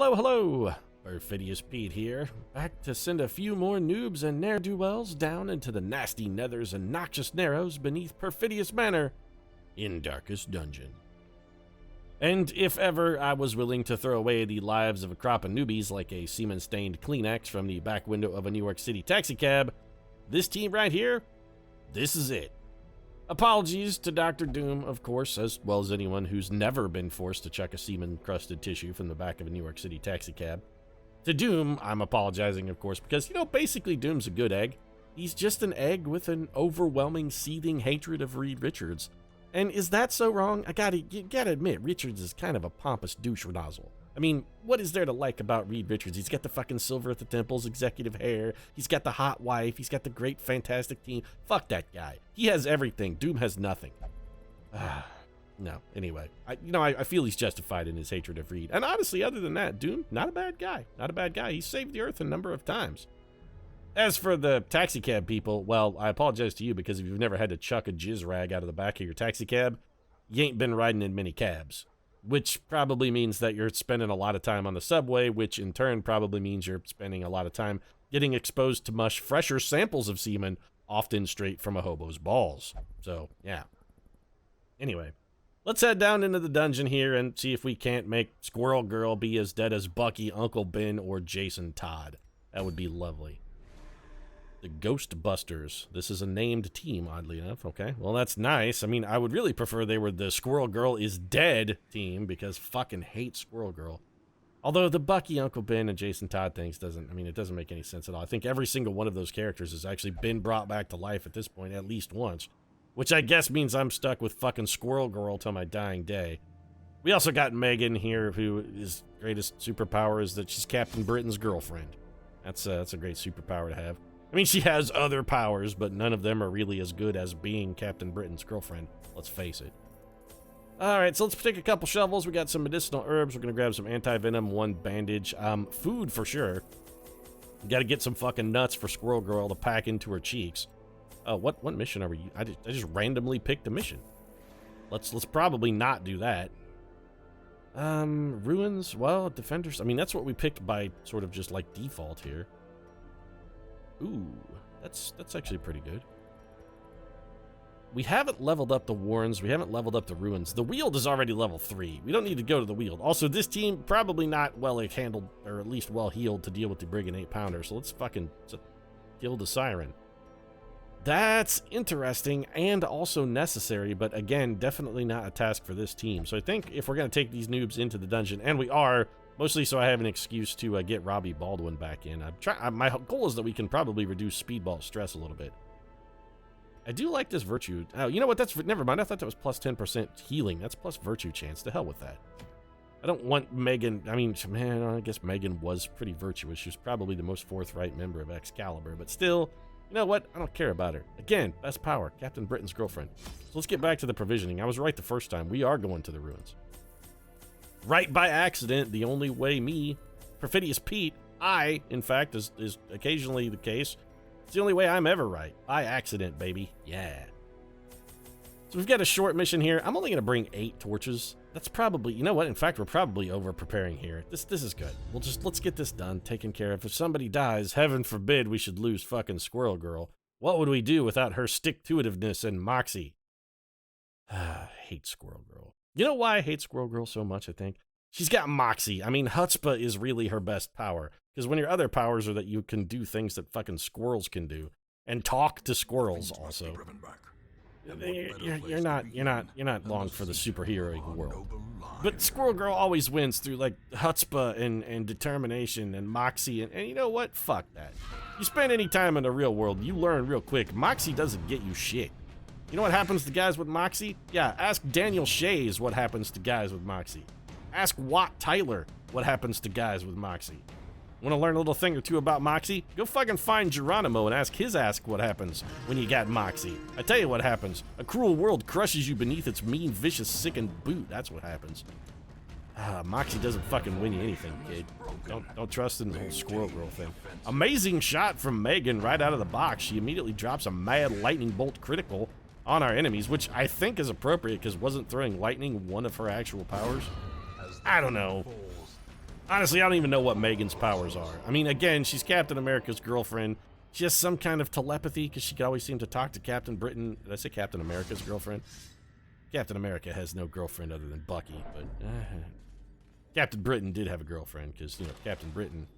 Hello, hello! Perfidious Pete here, back to send a few more noobs and ne'er-do-wells down into the nasty nethers and noxious narrows beneath Perfidious Manor in Darkest Dungeon. And if ever I was willing to throw away the lives of a crop of newbies like a semen-stained Kleenex from the back window of a New York City taxicab, this team right here, this is it. Apologies to Dr. Doom, of course, as well as anyone who's never been forced to chuck a semen-crusted tissue from the back of a New York City taxicab. To Doom, I'm apologizing, of course, because, basically Doom's a good egg. He's just an egg with an overwhelming, seething hatred of Reed Richards. And is that so wrong? You gotta admit, Richards is kind of a pompous douche nozzle. I mean, what is there to like about Reed Richards? He's got the fucking silver at the temples, executive hair. He's got the hot wife. He's got the great, fantastic team. Fuck that guy. He has everything. Doom has nothing. No, anyway. I feel he's justified in his hatred of Reed. And honestly, other than that, Doom, not a bad guy. Not a bad guy. He saved the Earth a number of times. As for the taxicab people, well, I apologize to you because if you've never had to chuck a jizz rag out of the back of your taxicab, you ain't been riding in many cabs. Which probably means that you're spending a lot of time on the subway, which in turn probably means you're spending a lot of time getting exposed to much fresher samples of semen, often straight from a hobo's balls. So, yeah. Anyway, let's head down into the dungeon here and see if we can't make Squirrel Girl be as dead as Bucky, Uncle Ben, or Jason Todd. That would be lovely. The Ghostbusters. This is a named team, oddly enough. Okay, well, that's nice. I mean, I would really prefer they were the Squirrel Girl is Dead team because fucking hate Squirrel Girl. Although the Bucky, Uncle Ben, and Jason Todd things it doesn't make any sense at all. I think every single one of those characters has actually been brought back to life at this point at least once, which I guess means I'm stuck with fucking Squirrel Girl till my dying day. We also got Megan here, who his greatest superpower is that she's Captain Britain's girlfriend. That's a great superpower to have. I mean, she has other powers, but none of them are really as good as being Captain Britain's girlfriend. Let's face it. Alright, so let's take a couple shovels. We got some medicinal herbs. We're going to grab some anti-venom, one bandage. Food for sure. We got to get some fucking nuts for Squirrel Girl to pack into her cheeks. What mission are we? I just randomly picked a mission. Let's probably not do that. Ruins, well, defenders. I mean, that's what we picked by sort of just like default here. Ooh, that's actually pretty good. We haven't leveled up the Warrens. We haven't leveled up the Ruins. The Weald is already level 3. We don't need to go to the Weald. Also, this team probably not well handled, or at least well healed to deal with the Brigand 8-pounder. So let's fucking kill the Siren. That's interesting and also necessary, but again, definitely not a task for this team. So I think if we're going to take these noobs into the dungeon, and we are, mostly so I have an excuse to get Robbie Baldwin back in. My goal is that we can probably reduce Speedball stress a little bit. I do like this virtue. Oh, you know what? Never mind. I thought that was plus 10% healing. That's plus virtue chance. To hell with that. I don't want Megan. I mean, man, I guess Megan was pretty virtuous. She was probably the most forthright member of Excalibur, but still, you know what? I don't care about her. Again, best power. Captain Britain's girlfriend. So let's get back to the provisioning. I was right the first time. We are going to the ruins. Right by accident, the only way me, Perfidious Pete, in fact, is occasionally the case. It's the only way I'm ever right. By accident, baby. Yeah. So we've got a short mission here. I'm only going to bring 8 torches. That's probably, you know what? In fact, we're probably over-preparing here. This is good. Let's get this done, taken care of. If somebody dies, heaven forbid we should lose fucking Squirrel Girl. What would we do without her stick-to-itiveness and moxie? I hate Squirrel Girl. You know why I hate Squirrel Girl so much, I think? She's got moxie. I mean, chutzpah is really her best power. Because when your other powers are that you can do things that fucking squirrels can do. And talk to squirrels also. You're not long for the superhero world. But Squirrel Girl always wins through like chutzpah and determination and moxie. And you know what? Fuck that. You spend any time in the real world, you learn real quick. Moxie doesn't get you shit. You know what happens to guys with moxie? Yeah, ask Daniel Shays what happens to guys with moxie. Ask Watt Tyler what happens to guys with moxie. Want to learn a little thing or two about moxie? Go fucking find Geronimo and ask what happens when you got moxie. I tell you what happens. A cruel world crushes you beneath its mean, vicious, sickened boot. That's what happens. Moxie doesn't fucking win you anything, kid. Don't trust in the whole Squirrel Girl thing. Amazing shot from Megan right out of the box. She immediately drops a mad lightning bolt critical on our enemies, which I think is appropriate because wasn't throwing lightning one of her actual powers? I don't know. Honestly, I don't even know what Megan's powers are. I mean, again, she's Captain America's girlfriend. She has some kind of telepathy because she could always seem to talk to Captain Britain. Did I say Captain America's girlfriend? Captain America has no girlfriend other than Bucky, but Captain Britain did have a girlfriend because, you know, Captain Britain,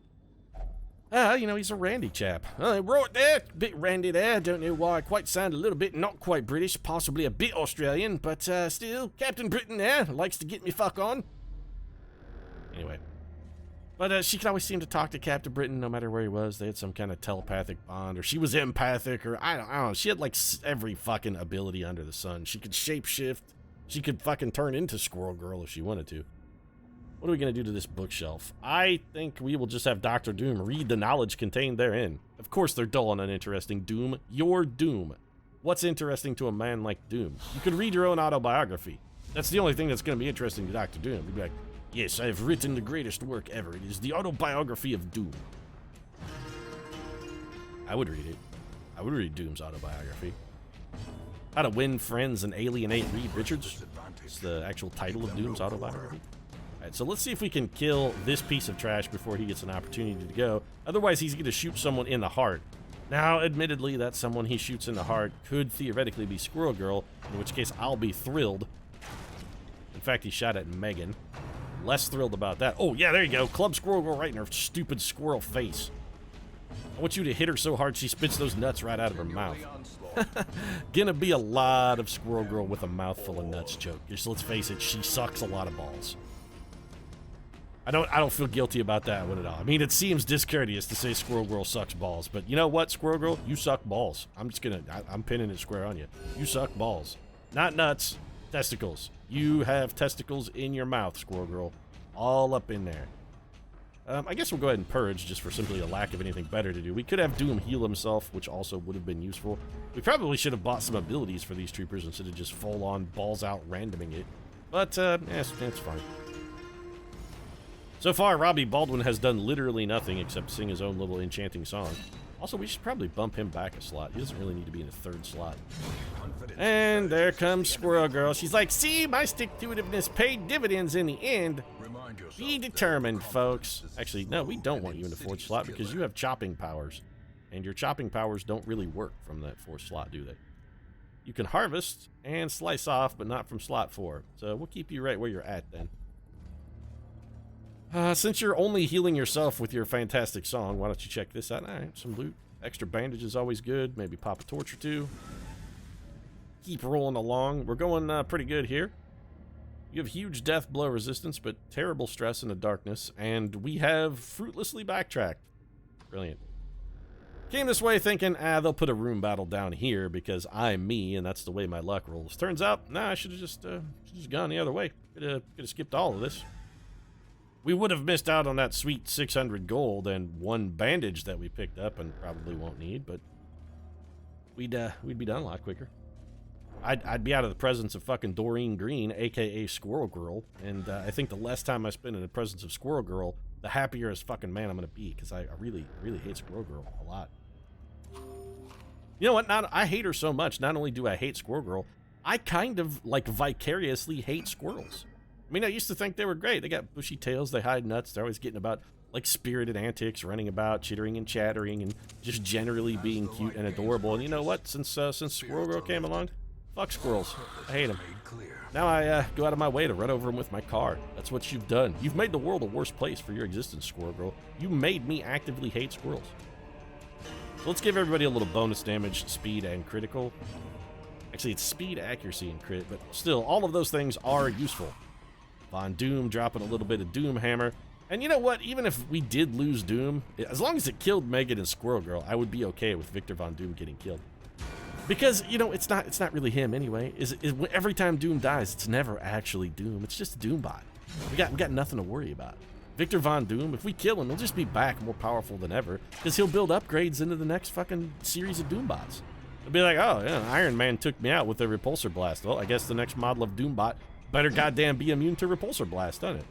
you know, he's a randy chap. Right there, bit randy there. Don't know why. Quite sound a little bit not quite British, possibly a bit Australian, but still, Captain Britain there likes to get me fuck on. Anyway. But she could always seem to talk to Captain Britain no matter where he was. They had some kind of telepathic bond, or she was empathic, or I don't know. She had like every fucking ability under the sun. She could shapeshift. She could fucking turn into Squirrel Girl if she wanted to. What are we going to do to this bookshelf? I think we will just have Dr. Doom read the knowledge contained therein. Of course they're dull and uninteresting. Doom, you're Doom. What's interesting to a man like Doom? You could read your own autobiography. That's the only thing that's going to be interesting to Dr. Doom. You'd be like, yes, I have written the greatest work ever. It is the autobiography of Doom. I would read it. I would read Doom's autobiography. How to Win Friends and Alienate Reed Richards. It's the actual title of Doom's autobiography. Alright, so let's see if we can kill this piece of trash before he gets an opportunity to go. Otherwise, he's going to shoot someone in the heart. Now, admittedly, that someone he shoots in the heart could theoretically be Squirrel Girl, in which case I'll be thrilled. In fact, he shot at Megan. Less thrilled about that. Oh, yeah, there you go. Club Squirrel Girl right in her stupid squirrel face. I want you to hit her so hard she spits those nuts right out of her mouth. Gonna be a lot of Squirrel Girl with a mouthful of nuts joke. Just let's face it, she sucks a lot of balls. I don't feel guilty about that one at all. I mean, it seems discourteous to say Squirrel Girl sucks balls, but you know what, Squirrel Girl? You suck balls. I'm pinning it square on you. You suck balls. Not nuts, testicles. You have testicles in your mouth, Squirrel Girl. All up in there. I guess we'll go ahead and purge just for simply a lack of anything better to do. We could have Doom heal himself, which also would have been useful. We probably should have bought some abilities for these troopers instead of just full-on balls-out randoming it. But, it's fine. So far, Robbie Baldwin has done literally nothing except sing his own little enchanting song. Also, we should probably bump him back a slot. He doesn't really need to be in a third slot. And there comes Squirrel Girl. She's like, see, my stick-to-itiveness paid dividends in the end. Be determined, folks. Actually, no, we don't want you in the fourth slot because you have chopping powers. And your chopping powers don't really work from that fourth slot, do they? You can harvest and slice off, but not from slot 4. So we'll keep you right where you're at then. Since you're only healing yourself with your fantastic song, why don't you check this out? All right, some loot. Extra bandage is always good. Maybe pop a torch or two. Keep rolling along. We're going pretty good here. You have huge death blow resistance, but terrible stress in the darkness. And we have fruitlessly backtracked. Brilliant. Came this way thinking, they'll put a room battle down here because I'm me, and that's the way my luck rolls. Turns out, nah, I should have just gone the other way. Could have skipped all of this. We would have missed out on that sweet 600 gold and 1 bandage that we picked up and probably won't need, but we'd be done a lot quicker. I'd be out of the presence of fucking Doreen Green, aka Squirrel Girl, and I think the less time I spend in the presence of Squirrel Girl, the happier as fucking man I'm gonna be, because I really hate Squirrel Girl a lot. You know what? I hate her so much. Not only do I hate Squirrel Girl, I kind of like vicariously hate squirrels. I mean, I used to think they were great. They got bushy tails, they hide nuts, they're always getting about, like, spirited antics, running about, chittering and chattering, and just generally being cute and adorable. And you know what? Since Squirrel Girl came along, fuck squirrels. I hate them. Now I go out of my way to run over them with my car. That's what you've done. You've made the world a worse place for your existence, Squirrel Girl. You made me actively hate squirrels. So let's give everybody a little bonus damage, speed, and critical. Actually, it's speed, accuracy, and crit, but still, all of those things are useful. Von Doom dropping a little bit of Doom Hammer. And you know what? Even if we did lose Doom, as long as it killed Megan and Squirrel Girl, I would be okay with Victor Von Doom getting killed. Because, you know, it's not really him anyway. Every time Doom dies, it's never actually Doom. It's just a Doom bot. We got nothing to worry about. Victor Von Doom, if we kill him, he'll just be back more powerful than ever, because he'll build upgrades into the next fucking series of Doom bots. It'll be like, oh, yeah, Iron Man took me out with a repulsor blast. Well, I guess the next model of Doom bot better goddamn be immune to repulsor blast, doesn't it?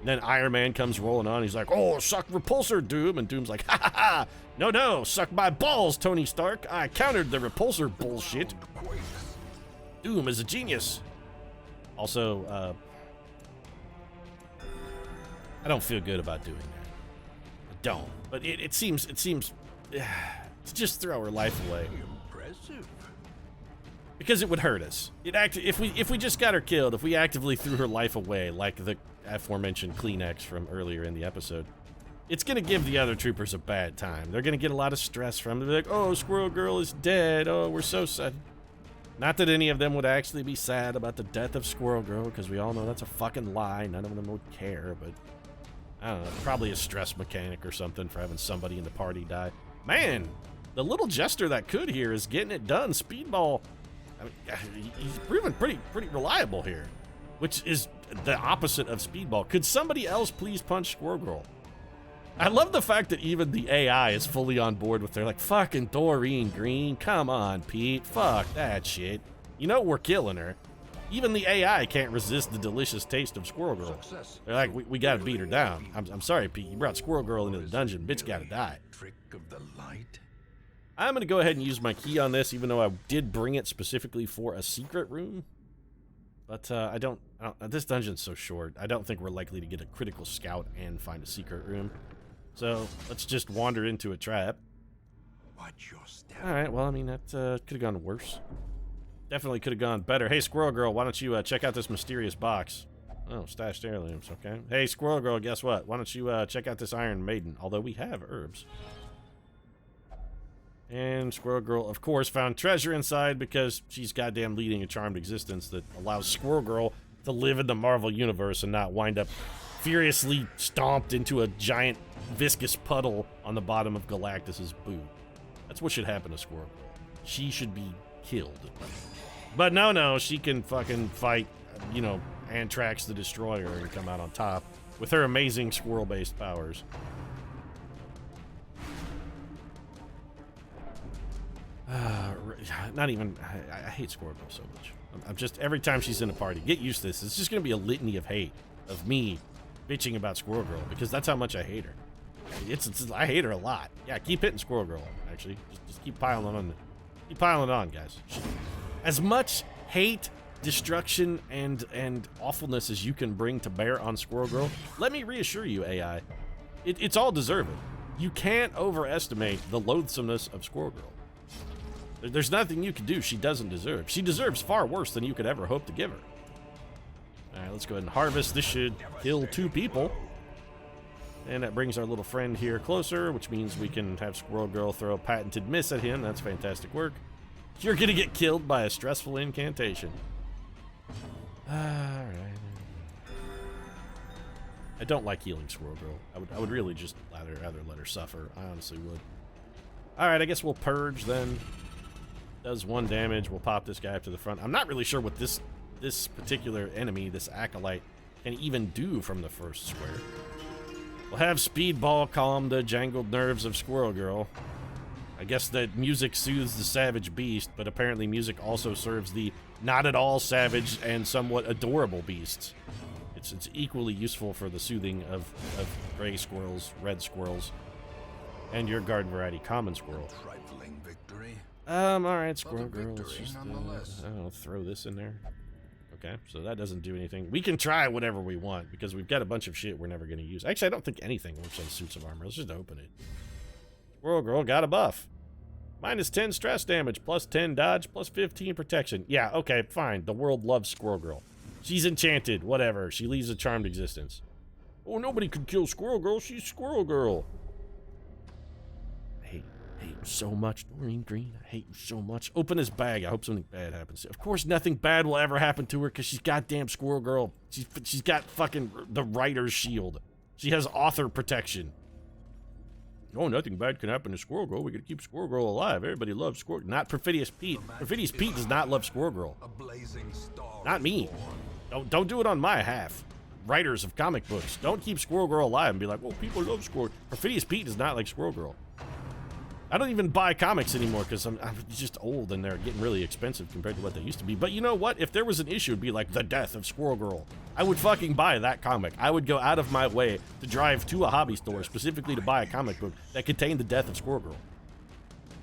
And then Iron Man comes rolling on. He's like, oh, suck repulsor, Doom. And Doom's like, ha ha ha. No, suck my balls, Tony Stark. I countered the repulsor bullshit. Doom is a genius. Also, I don't feel good about doing that. I don't. But it seems to just throw her life away. Impressive. Because it would hurt us. If we just got her killed, if we actively threw her life away, like the aforementioned Kleenex from earlier in the episode, it's gonna give the other troopers a bad time. They're gonna get a lot of stress from it. They're like, oh, Squirrel Girl is dead. Oh, we're so sad. Not that any of them would actually be sad about the death of Squirrel Girl, because we all know that's a fucking lie. None of them would care, but I don't know, probably a stress mechanic or something for having somebody in the party die. Man, the little jester that could here is getting it done. Speedball, I mean, he's proven pretty reliable here, which is the opposite of Speedball. Could somebody else please punch Squirrel Girl? I love the fact that even the AI is fully on board with her. Like, fucking Doreen Green, come on, Pete. Fuck that shit. You know we're killing her. Even the AI can't resist the delicious taste of Squirrel Girl. They're like, we gotta beat her down. I'm sorry, Pete. You brought Squirrel Girl into the dungeon. Bitch gotta die. Trick of the light. I'm gonna go ahead and use my key on this, even though I did bring it specifically for a secret room. But I don't. This dungeon's so short. I don't think we're likely to get a critical scout and find a secret room. So let's just wander into a trap. Watch your step. All right. Well, I mean that could have gone worse. Definitely could have gone better. Hey, Squirrel Girl, why don't you check out this mysterious box? Oh, stashed heirlooms. Okay. Hey, Squirrel Girl, guess what? Why don't you check out this Iron Maiden? Although we have herbs. And Squirrel Girl, of course, found treasure inside because she's goddamn leading a charmed existence that allows Squirrel Girl to live in the Marvel Universe and not wind up furiously stomped into a giant viscous puddle on the bottom of Galactus's boot. That's what should happen to Squirrel Girl. She should be killed. But no, she can fucking fight, you know, Anthrax the Destroyer and come out on top with her amazing squirrel-based powers. Not even, I hate Squirrel Girl so much. I'm just, every time she's in a party, get used to this. It's just gonna be a litany of hate, of me bitching about Squirrel Girl, because that's how much I hate her. I hate her a lot. Yeah, keep hitting Squirrel Girl, actually. Just keep piling on. Keep piling on, guys. As much hate, destruction, and awfulness as you can bring to bear on Squirrel Girl, let me reassure you, AI, it's all deserving. You can't overestimate the loathsomeness of Squirrel Girl. There's nothing you can do she doesn't deserve. She deserves far worse than you could ever hope to give her. Alright, let's go ahead and harvest. This should kill 2 people. And that brings our little friend here closer, which means we can have Squirrel Girl throw a patented miss at him. That's fantastic work. You're gonna get killed by a stressful incantation. Alright. I don't like healing Squirrel Girl. I would really just rather let her suffer. I honestly would. Alright, I guess we'll purge then. Does 1 damage. We'll pop this guy up to the front. I'm not really sure what this particular enemy, this acolyte, can even do from the first square. We'll have Speedball calm the jangled nerves of Squirrel Girl. I guess that music soothes the savage beast, but apparently music also serves the not at all savage and somewhat adorable beasts. It's equally useful for the soothing of gray squirrels, red squirrels, and your garden variety common squirrel. Trifling victory. Alright, Squirrel Girl, let's just, I don't know, throw this in there. Okay, so that doesn't do anything. We can try whatever we want, because we've got a bunch of shit we're never going to use. Actually, I don't think anything works on suits of armor. Let's just open it. Squirrel Girl got a buff. Minus 10 stress damage, plus 10 dodge, plus 15 protection. Yeah, okay, fine. The world loves Squirrel Girl. She's enchanted, whatever. She leads a charmed existence. Oh, nobody could kill Squirrel Girl. She's Squirrel Girl. I hate you so much, Doreen Green. I hate you so much. Open this bag. I hope something bad happens. Of course, nothing bad will ever happen to her because she's goddamn Squirrel Girl. She's got fucking the writer's shield. She has author protection. Oh, nothing bad can happen to Squirrel Girl. We gotta keep Squirrel Girl alive. Everybody loves Squirrel. Not Perfidious Pete. Perfidious Pete does not love Squirrel Girl. Not me. Don't do it on my half. Writers of comic books, don't keep Squirrel Girl alive and be like, well, people love Squirrel. Perfidious Pete does not like Squirrel Girl. I don't even buy comics anymore because I'm just old and they're getting really expensive compared to what they used to be. But you know what? If there was an issue, it'd be like the death of Squirrel Girl. I would fucking buy that comic. I would go out of my way to drive to a hobby store specifically to buy a comic book that contained the death of Squirrel Girl.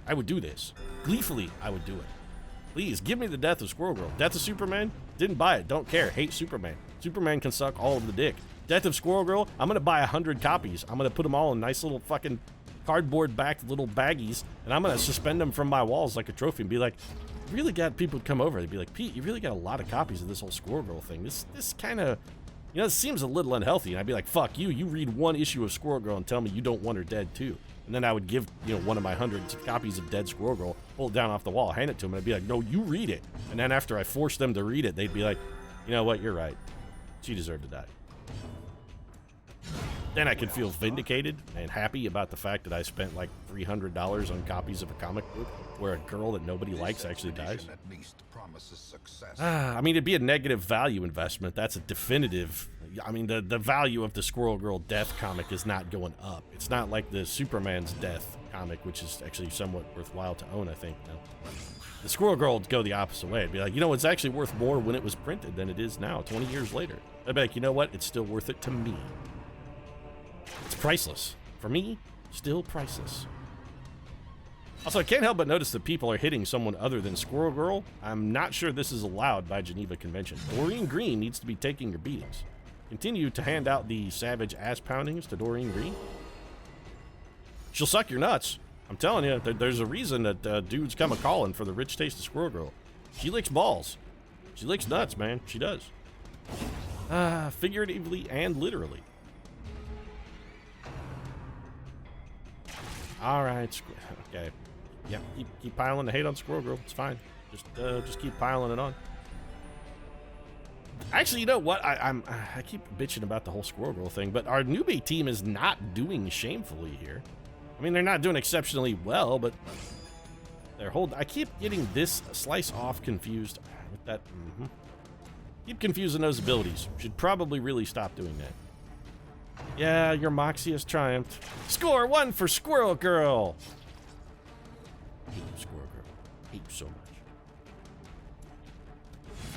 I would do this. Gleefully, I would do it. Please, give me the death of Squirrel Girl. Death of Superman? Didn't buy it. Don't care. Hate Superman. Superman can suck all of the dick. Death of Squirrel Girl, I'm going to buy 100 copies. I'm going to put them all in nice little fucking cardboard-backed little baggies, and I'm going to suspend them from my walls like a trophy and be like, really got people to come over. They'd be like, Pete, you really got a lot of copies of this whole Squirrel Girl thing. This kind of, you know, it seems a little unhealthy. And I'd be like, fuck you. You read one issue of Squirrel Girl and tell me you don't want her dead too. And then I would give, you know, one of my hundreds of copies of Dead Squirrel Girl, pull it down off the wall, hand it to them, and I'd be like, no, you read it. And then after I forced them to read it, they'd be like, you know what, you're right. She deserved to die. Then I could feel vindicated and happy about the fact that I spent like $300 on copies of a comic book where a girl that nobody likes actually dies. At least promises success. I mean, it'd be a negative value investment. That's a definitive. I mean, the value of the Squirrel Girl death comic is not going up. It's not like the Superman's death comic, which is actually somewhat worthwhile to own, I think. No. The Squirrel Girl would go the opposite way. It'd be like, you know, it's actually worth more when it was printed than it is now, 20 years later. I'd be like, you know what? It's still worth it to me. It's priceless. For me, still priceless. Also, I can't help but notice that people are hitting someone other than Squirrel Girl. I'm not sure this is allowed by Geneva Convention. Doreen Green needs to be taking your beatings. Continue to hand out the savage ass poundings to Doreen Green. She'll suck your nuts. I'm telling you, there's a reason that dudes come a-calling for the rich taste of Squirrel Girl. She licks balls. She licks nuts, man. She does. Figuratively and literally. All right, okay. Yeah, keep piling the hate on Squirrel Girl. It's fine. Just keep piling it on. Actually, you know what? I keep bitching about the whole Squirrel Girl thing, but our newbie team is not doing shamefully here. I mean, they're not doing exceptionally well, but I keep getting this slice off confused with that. Keep confusing those abilities. Should probably really stop doing that. Yeah, your Moxie has triumphed. Score 1 for Squirrel Girl. I hate you, Squirrel Girl. I hate you so much.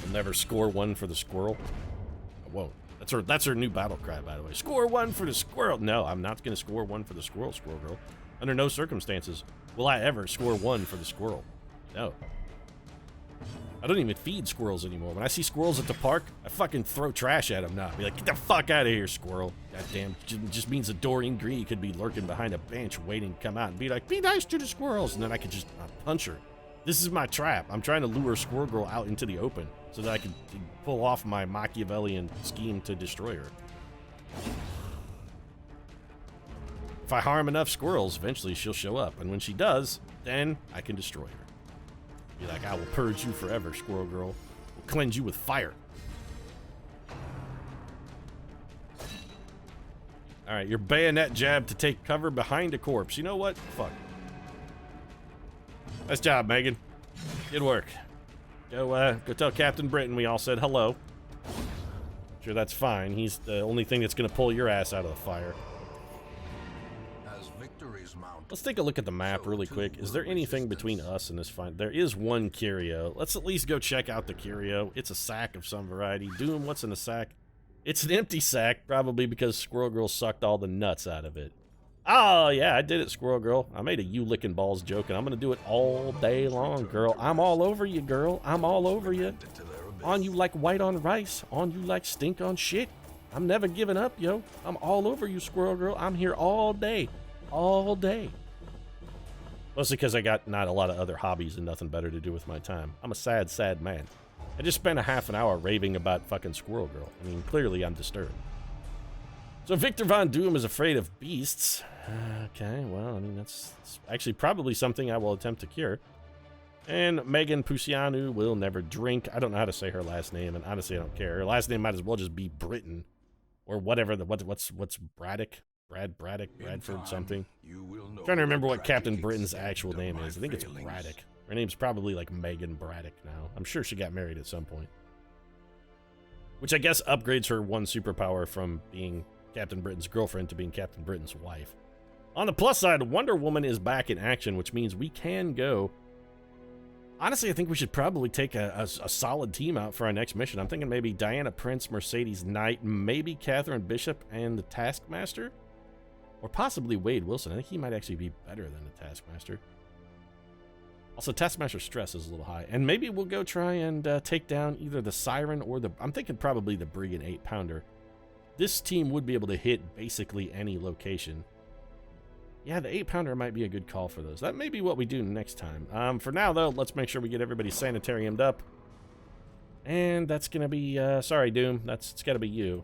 I'll never score 1 for the squirrel. I won't. That's her new battle cry, by the way. Score 1 for the squirrel. No, I'm not going to score 1 for the squirrel, Squirrel Girl. Under no circumstances will I ever score 1 for the squirrel. No. I don't even feed squirrels anymore. When I see squirrels at the park, I fucking throw trash at them now. Be like, get the fuck out of here, squirrel. Goddamn, just means that Doreen Green could be lurking behind a bench waiting to come out and be like, be nice to the squirrels. And then I could just punch her. This is my trap. I'm trying to lure Squirrel Girl out into the open so that I can pull off my Machiavellian scheme to destroy her. If I harm enough squirrels, eventually she'll show up. And when she does, then I can destroy her. Be like, I will purge you forever, Squirrel Girl. Will cleanse you with fire. Alright, your bayonet jab to take cover behind a corpse. You know what? Fuck. Nice job, Megan. Good work. Go tell Captain Britain we all said hello. Sure, that's fine. He's the only thing that's gonna pull your ass out of the fire. As victories mount, Let's take a look at the map really quick. Is there anything between us and this fight? There is one curio. Let's at least go check out the curio. It's a sack of some variety. Doom, what's in the sack? It's an empty sack, probably because Squirrel Girl sucked all the nuts out of it. Oh, yeah, I did it, Squirrel Girl. I made a you licking balls joke, and I'm going to do it all day long, girl. I'm all over you, girl. I'm all over you. On you like white on rice. On you like stink on shit. I'm never giving up, yo. I'm all over you, Squirrel Girl. I'm here all day. All day. Mostly because I got not a lot of other hobbies and nothing better to do with my time. I'm a sad, sad man. I just spent a half an hour raving about fucking Squirrel Girl. I mean, clearly I'm disturbed. So Victor Von Doom is afraid of beasts. Okay, well, I mean, that's actually probably something I will attempt to cure. And Megan Pusianu will never drink. I don't know how to say her last name, and honestly, I don't care. Her last name might as well just be Britton. Or whatever, what's Braddock? Bradford something. I'm trying to remember what Captain Britain's actual name is. I think it's Braddock. Her name's probably like Megan Braddock now. I'm sure she got married at some point. Which I guess upgrades her one superpower from being Captain Britain's girlfriend to being Captain Britain's wife. On the plus side, Wonder Woman is back in action, which means we can go. Honestly, I think we should probably take a solid team out for our next mission. I'm thinking maybe Diana Prince, Mercedes Knight, maybe Catherine Bishop and the Taskmaster. Or possibly Wade Wilson. I think he might actually be better than the Taskmaster. Also, Taskmaster's stress is a little high. And maybe we'll go try and take down either the Siren or the... I'm thinking probably the Brigand 8-pounder. this team would be able to hit basically any location. Yeah, the 8-pounder might be a good call for those. That may be what we do next time. For now, though, let's make sure we get everybody sanitariumed up. And that's going to be, sorry, Doom. It's got to be you.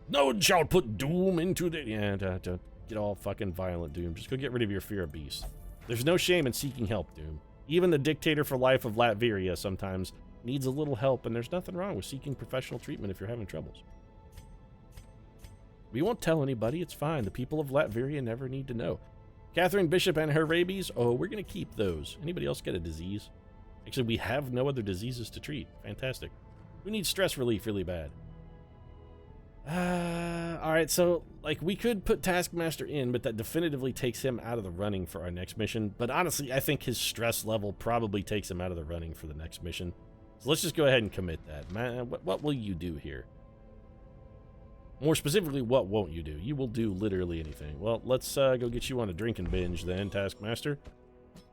No one shall put Doom into the... Yeah, don't get all fucking violent, Doom. Just go get rid of your fear of beasts. There's no shame in seeking help, Doom. Even the dictator for life of Latveria sometimes needs a little help, and there's nothing wrong with seeking professional treatment if you're having troubles. We won't tell anybody. It's fine. The people of Latveria never need to know. Catherine Bishop and her rabies. Oh, we're going to keep those. Anybody else get a disease? Actually, we have no other diseases to treat. Fantastic. Who needs stress relief really bad? Alright, so, like, we could put Taskmaster in, but that definitively takes him out of the running for our next mission. But honestly, I think his stress level probably takes him out of the running for the next mission. So let's just go ahead and commit that. Man, what will you do here? More specifically, what won't you do? You will do literally anything. Well, let's go get you on a drinking binge then, Taskmaster.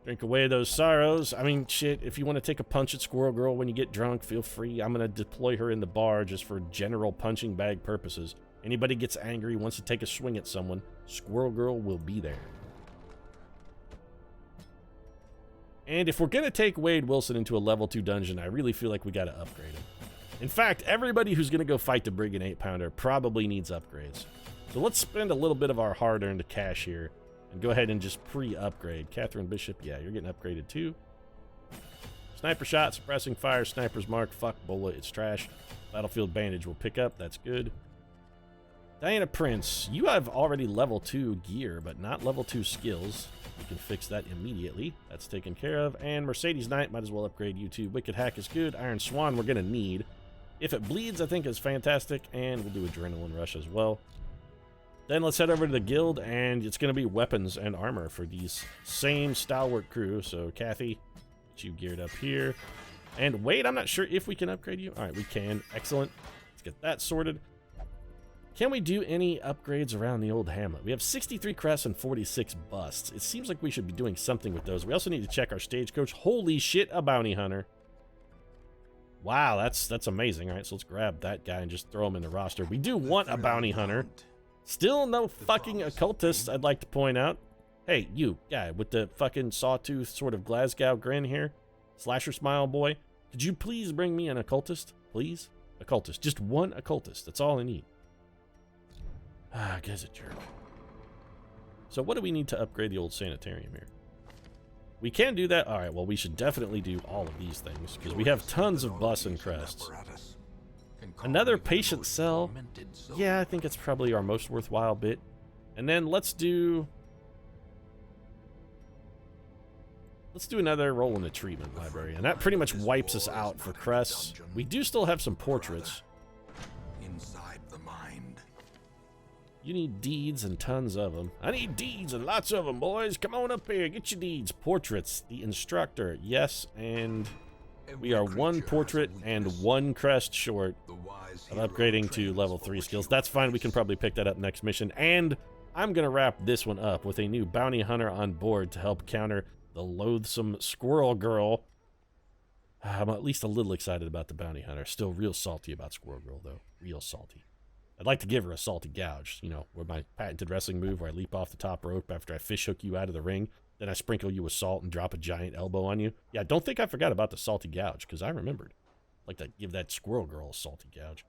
Drink away those sorrows. I mean, shit, if you want to take a punch at Squirrel Girl when you get drunk, feel free. I'm going to deploy her in the bar just for general punching bag purposes. Anybody gets angry, wants to take a swing at someone, Squirrel Girl will be there. And if we're going to take Wade Wilson into a level 2 dungeon, I really feel like we got to upgrade him. In fact, everybody who's going to go fight the Brigand 8-pounder probably needs upgrades. So let's spend a little bit of our hard-earned cash here and go ahead and just pre-upgrade. Catherine Bishop, yeah, you're getting upgraded too. Sniper shot, suppressing fire, sniper's mark, fuck bullet, it's trash. Battlefield bandage will pick up, that's good. Diana Prince, you have already level 2 gear, but not level 2 skills. We can fix that immediately. That's taken care of. And Mercedes Knight, might as well upgrade you too. Wicked Hack is good. Iron Swan, we're going to need. If it bleeds, I think is fantastic, and we'll do Adrenaline Rush as well. Then let's head over to the guild, and it's going to be weapons and armor for these same stalwart crew. So, Kathy, get you geared up here. And Wade, I'm not sure if we can upgrade you. All right, we can. Excellent. Let's get that sorted. Can we do any upgrades around the old hamlet? We have 63 crests and 46 busts. It seems like we should be doing something with those. We also need to check our stagecoach. Holy shit, a bounty hunter. Wow, that's amazing. All right, so let's grab that guy and just throw him in the roster. We do want a bounty hunter. Still no fucking occultists, I'd like to point out. Hey, you guy with the fucking sawtooth sort of Glasgow grin here. Slasher smile boy. Could you please bring me an occultist? Please? Occultist. Just one occultist. That's all I need. Ah, guy's a jerk. So what do we need to upgrade the old sanitarium here? We can do that. All right, well, we should definitely do all of these things because we have tons of bus and crests. Another patient cell. Yeah, I think it's probably our most worthwhile bit. And then let's do another roll in the treatment library. And that pretty much wipes us out for crests. We do still have some portraits. Inside the mind. You need deeds and tons of them. I need deeds and lots of them, boys. Come on up here. Get your deeds. Portraits. The instructor. Yes, and we are one portrait and one crest short of upgrading to level 3 skills. That's fine. We can probably pick that up next mission. And I'm going to wrap this one up with a new bounty hunter on board to help counter the loathsome Squirrel Girl. I'm at least a little excited about the bounty hunter. Still real salty about Squirrel Girl, though. Real salty. I'd like to give her a salty gouge, you know, where my patented wrestling move where I leap off the top rope after I fishhook you out of the ring, then I sprinkle you with salt and drop a giant elbow on you. Yeah, don't think I forgot about the salty gouge, because I remembered. I'd like to give that Squirrel Girl a salty gouge.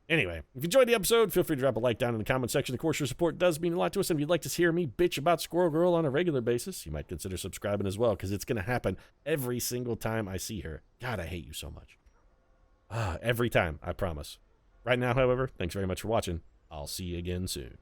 Anyway, if you enjoyed the episode, feel free to drop a like down in the comment section. Of course, your support does mean a lot to us, and if you'd like to hear me bitch about Squirrel Girl on a regular basis, you might consider subscribing as well, because it's going to happen every single time I see her. God, I hate you so much. Every time, I promise. Right now, however, thanks very much for watching. I'll see you again soon.